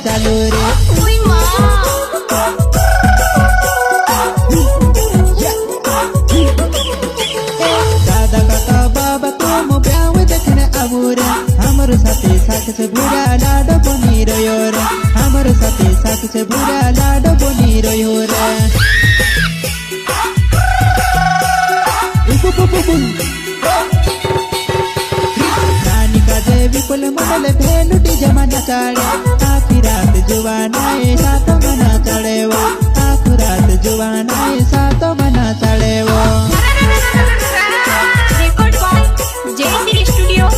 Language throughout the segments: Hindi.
चालू रे दादा काका बाबा तुम ब्याह देखने आबू रे हमर साथी साथ से बुरा लाडो बनी रह्यो रे हमर साथी साथ से बुरा लाडो बनी रह्यो रे नानी का जे विपुल मंडल भेलुटी जमाना चाड़े आखी रात जुवानाए सातो मना चढ़े वो आखी रात जुवानाए सातो मना चढ़े वो रिकॉर्ड बाय जयश्री स्टूडियो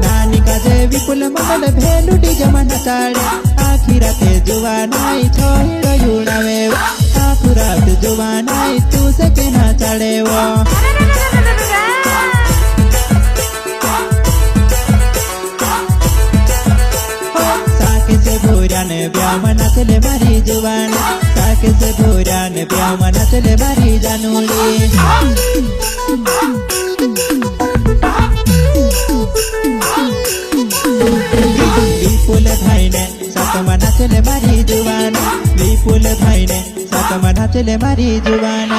नानी का जे विपुल मंडल भेलुटी जमाना चाड़े आखी रात जुवानाए छोहिड़ो युड़ावे आखी रात जुवानाए तू से के ना चढ़े वो ब्याह चले मारी जुबान साके से भूरान ब्याह चले मारी जानूली विपुल भाई ने सात मना चले मारी जुबान विपुल भाई ने सात मना चले मारी जुबान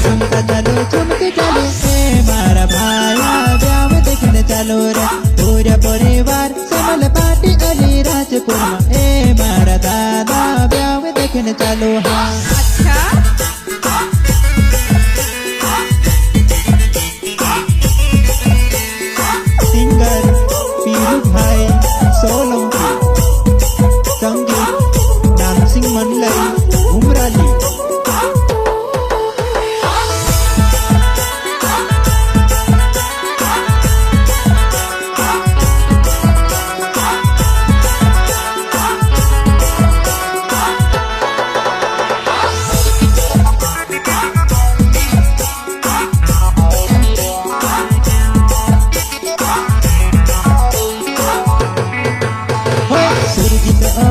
चमका चलो चमके चलो मारा भाया ब्याह देखने चलो रे पूरा परिवार समल पार्टी अली राजपुर मारा दादा ब्याह देखने चलो हाँ अच्छा सिंगर पीरू भाई सोलंकी संगीत नाम सिंह मंडलई उमराली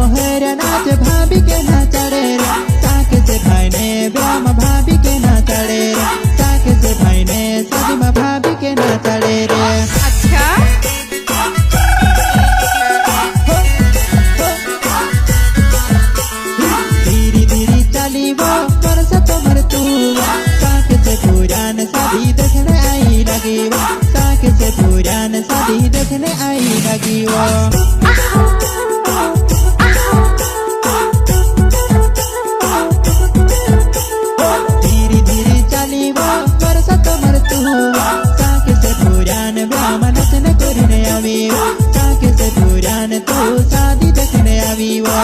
भाभी के ना चढ़े रे साके से भाई ने ब्याह में भाभी के ना चढ़े रे साके से भाई ने शादी में भाभी के ना चढ़े रे अच्छा धीरे धीरे चली वो परस तोमर तू साके से पुरान शादी देखने आई लगी वो साके से पुरान शादी देखने आई लगी वो तो शादी देखने आवी वो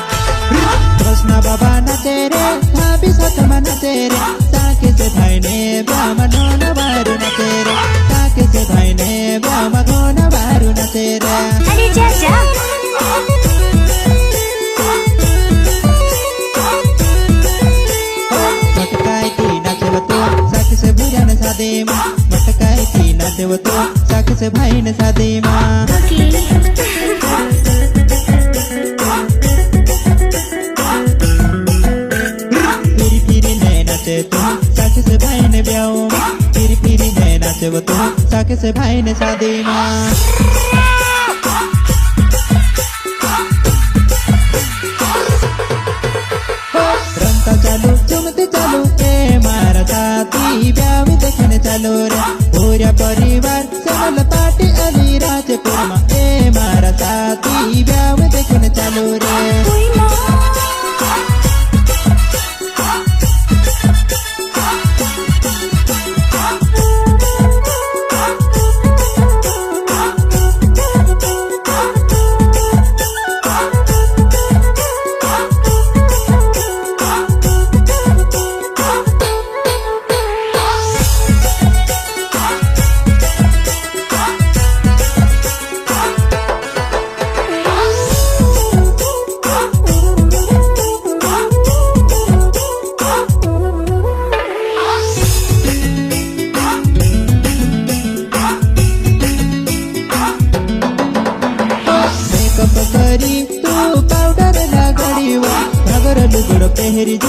कृष्णा बाबा नचे रे भाभी सतमा नचे रे साके से भाई ने ब्याह मनोन बारू नचे रे साके से भाई ने ब्याह मगोन बारू नचे रे अरे चाचा मटकाए थी नाचे वो तो साके से भाई ने शादी माँ फिरी फिरी नए नाचे तो साके से भाई ने ब्याह फिरी फिरी नए नाचे वो तो साके से भाई ने शादी माँ रंता चालू चुमते चालू के मारा साथी ब्याह देखने चलो रे पूरा परिवार समल पार्टी अली राजपुर मारा साथी ब्याह देखने चलो रे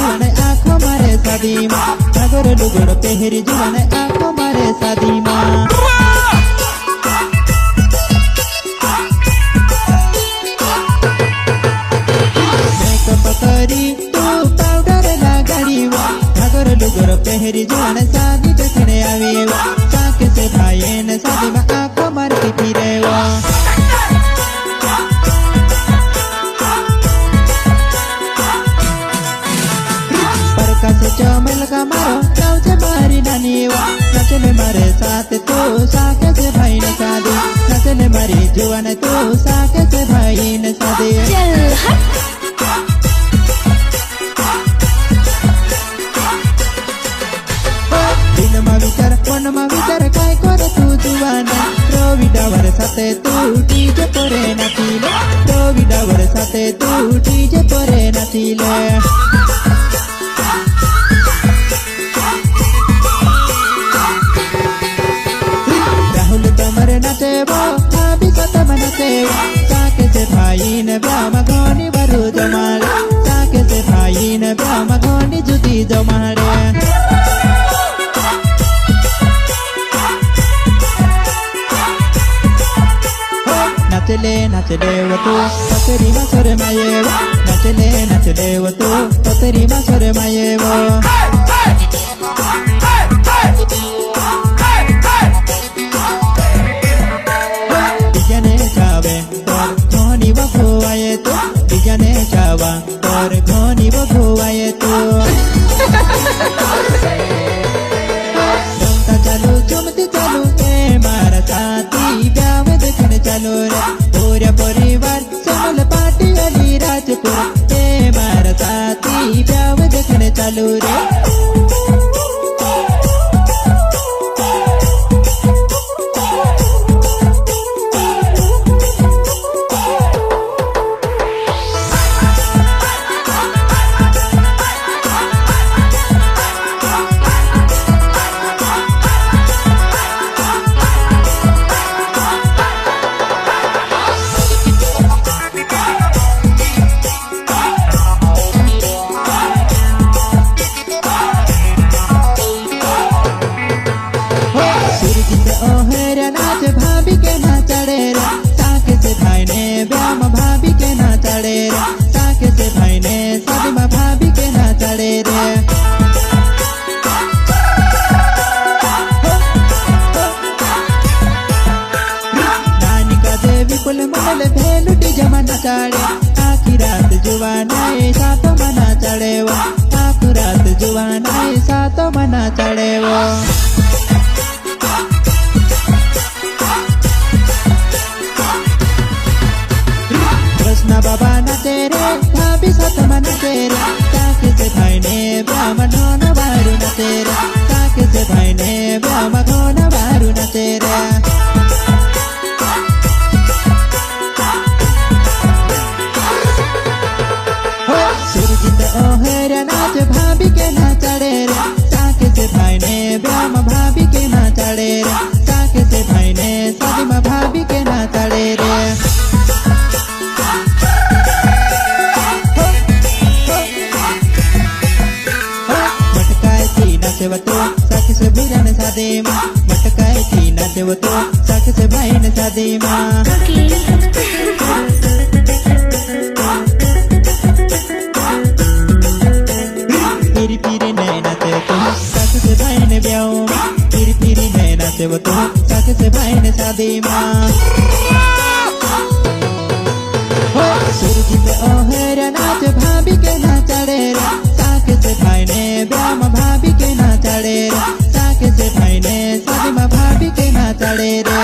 जुवाने आँखों मारे शादी माँ नगर लुगड़ पेहरी जुवाने आँखों मारे शादी माँ मेकअप करी तू पाउडर लगाड़ी वा नगर लुगड़ पेहरी जुवाने शादी देखने आवे वा साके से भाई ने शादी में आँखों मार के फिरे वा चमेल का मारो गाँव से मारी नानी वा नचले मारे साथ तो साके से भाई ने शादी नचले मारी जुआन तो साके से भाई ने शादी चल हट दिन मा विचार मन मा विचार काय करे तू जुआन रवि डावर साथे तू डीजे परे नाचिले रवि डावर साथे तू डीजे परे नाचिले भाभी सतम नचेवा साके से भाई ने ब्याह घोनी बरू जमाड़े साके से भाई ने ब्याह घोनी जुदी जमाड़े नचले नचले वो तू पतरी मसर मायेवा नचले नचले वो तू पतरी मसर मायेवा और घोनी वो घुआए तो रमता चलो झूमते चलो ए मारा साथी ब्याह में देखने चलो रे पूरा परिवार समल पार्टी वाली राजपुर ए मारा साथी ब्याह में देखने चलो रे भाभी के ना चढ़े रे साके से भाई ने ब्याह में भाभी के ना चढ़े रे साके से भाई ने शादी में भाभी के ना चढ़े रे नानी का देवी कुल मनल भेलुटी जमाना चढ़े आखी रात जुवानाए सातों मना चढ़े वो आखी रात जुवानाए सातों मना चढ़े वो बाबा न तेरे भाभी सतम न तेरे साके से भाई ने ब्याह घोन बारू न तेरे साके से भाई ने ब्याह घोन बारू न तेरे सुरजित ओहर नाच भाभी के ना चढ़े रे साके से भाई ने ब्याह भाभी के ना चढ़े रे साके से भाई ने शादी में भाभी के ना चढ़े रे तो साके से भैया ने शादी माँ मटकाए थी नाचे वो तो साके से भाई ने शादी माँ फिरी फिरी नए नाचे तो साके से भाई ने ब्याह फिरी फिरी नए नाचे वो तो साके से भाई ने शादी माँ सुरजित ओहर नाच भाभी के ना चढ़े रे साके से भाई ने ब्याह में भाभी के ना चढ़े रे साके से भाई ने शादी में भाभी के ना चढ़े रे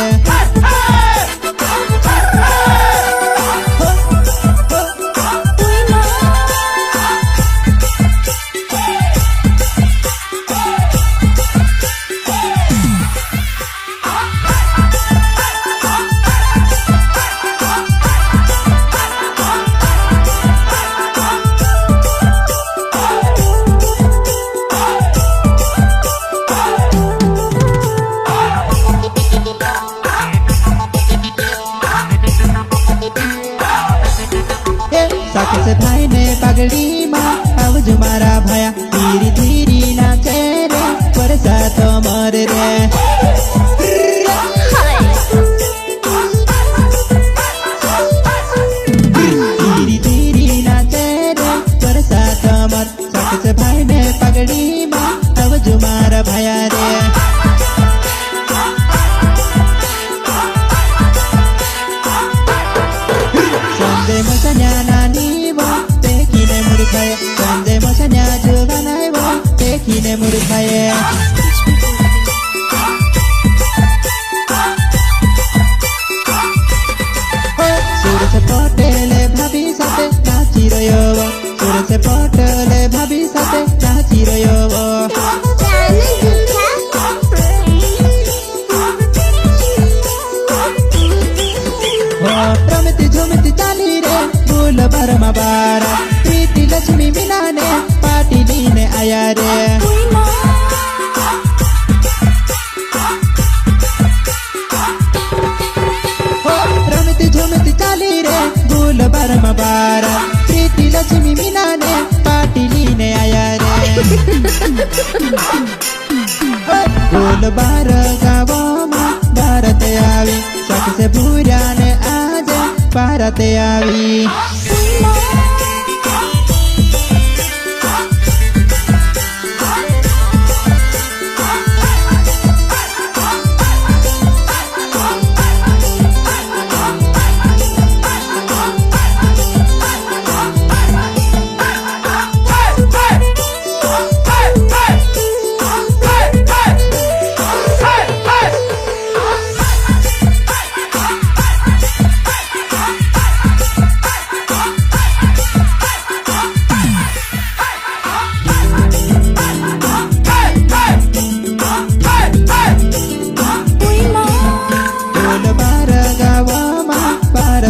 भाइने पगडीमा अब जुमार भया रे संजय मसन्या नानी वो देखिने मुर्खाए संजय मसन्या जुगानाय वो देखिने मुर्खाए सुरेश पटेल भाभी साथे नाचिरह्यो सुरेश पटेल भाभी साथे नाचिरह्यो रमती झुमती चाली रे फूल भरमा बारा प्रीति लक्ष्मी मिलाने पार्टी लिने आया रे रमती झुमती चाली रे फूल भरमा बारा प्रीति लक्ष्मी मिलाने पार्टी लिने आया रे फूल बार गावमा भारत आवी सबसे बुराने आज भारत आवी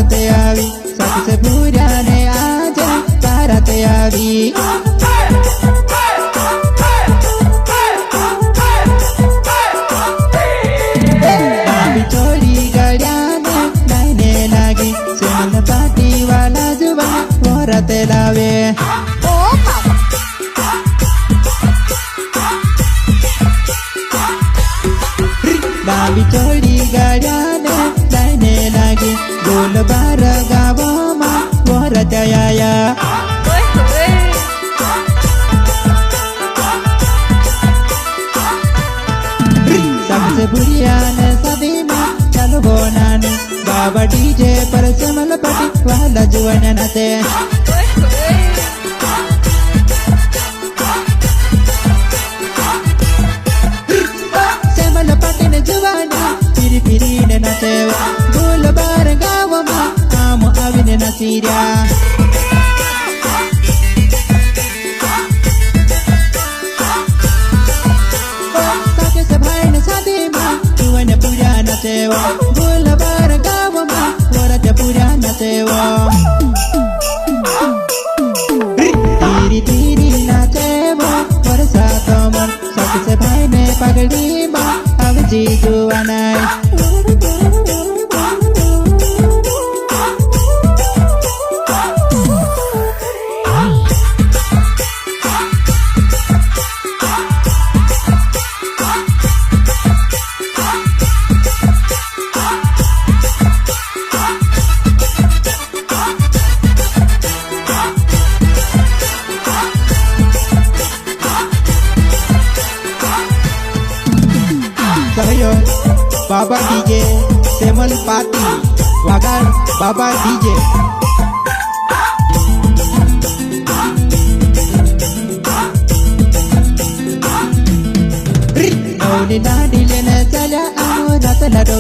सबसे बुराने आज भारत आवी चोरी गड्याने नाइने लागी सेमल पार्टी वाला जुबा औरत लावे बाबी चोरी गड्याने नाइने लागी गोल बार गावमा औरत आया सबसे बुढ़ियाने सदीमा चलो बोनाने बाबा डीजे पर सेमल पार्टी वाला जुआना नाचे सेमल पार्टी ने जुआना फिरी फिरी ने नाचे गोल बार गावमा आम आविने नाचिरा साके से भाई ने सादीमा जुआने पूरा नाचेवा गोल बार गावमा औरत पूरा नाचेवा धीरे धीरे नाचेवा वर्षा कमल साके से भाई ने पगडीमा अब जी जुआनाय बाबा डीजे सेमल पार्टी वागार बाबा डीजे नौनी नाडी लेने चला आनो रात लडो